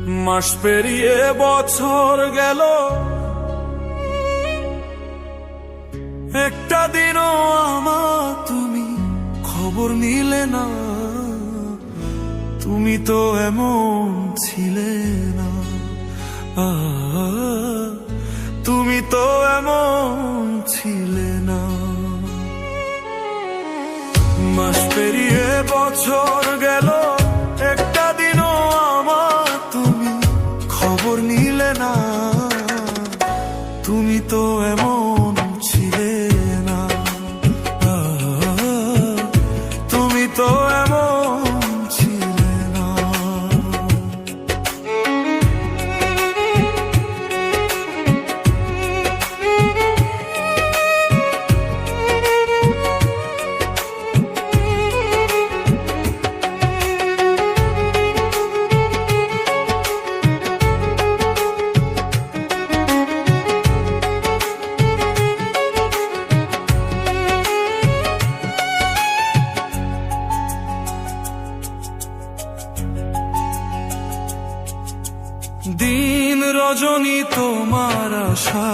মাস পেরিয়ে বছর গেল, একটা দিনও আমার তুমি খবর নিলে না। তুমি তো এমন ছিলে না, তুমি তো এমন ছিলে না। মাস পেরিয়ে বছর গেল, একটা দিনও আমার তুমি খবর নিলে না। তুমি তো এমন ছিলে না, তুমি তো এমন ছিলে না। দিন রজনী তোমার আশা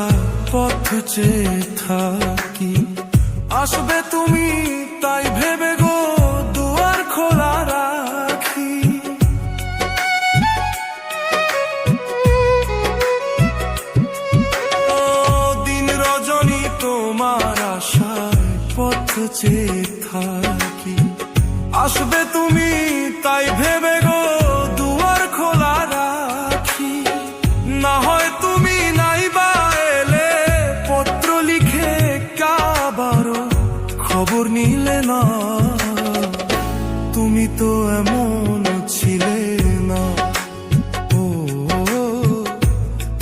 পথ চেয়ে থাকি, আসবে তুমি তাই ভেবে গো দুয়ার খোলা রাখি। ও দিন রজনী তোমার আশায় পথ চেয়ে থাকি, আসবে তুমি তাই ভেবে গো দুয়ার খোলা রাখি। না হয় তুমি নাই বা এলে, পত্র লিখে কাবারও খবর নিলে না। তুমি তো এমন ছিলে না, ও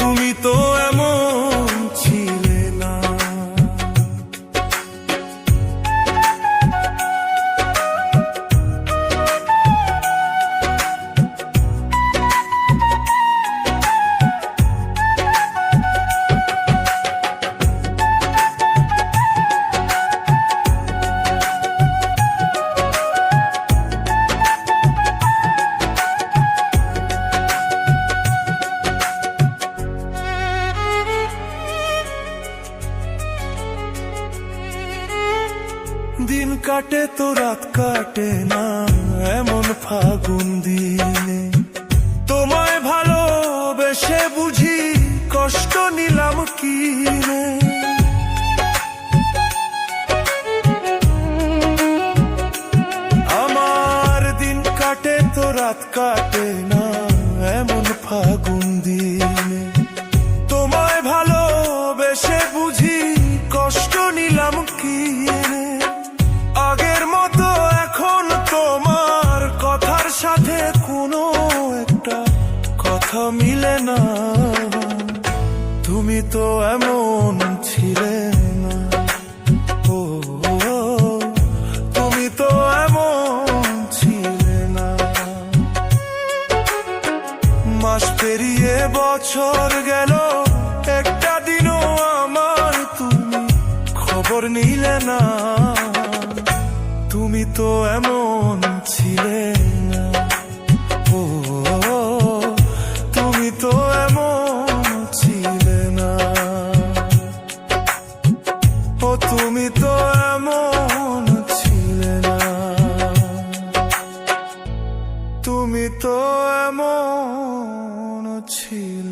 তুমি তো এমন ছিলে না। দিন কাটে তো রাত কাটে না, এমন ফাগুন দিনে তোমায় ভালোবেসে বুঝি কষ্ট নিলাম কি রে। আমার দিন কাটে তো রাত কাটে না, এমন ফাগুন দিনে তোমায় ভালোবেসে বুঝি কষ্ট নিলাম কি রে। আগের মতো এখন তোমার কথার সাথে কোনো একটা কথা মিলে না। তুমি তো এমন ছিলে না, ও তুমি তো এমন ছিলে না। মাস পেরিয়ে বছর গেল, একটা দিনও আমার তুমি খবর নিলে না। তুমি তো এমন ছিলে না, ও তুমি তো এমন ছিলে না, ও তুমি তো এমন ছিলে না, তুমি তো এমন ছিলে।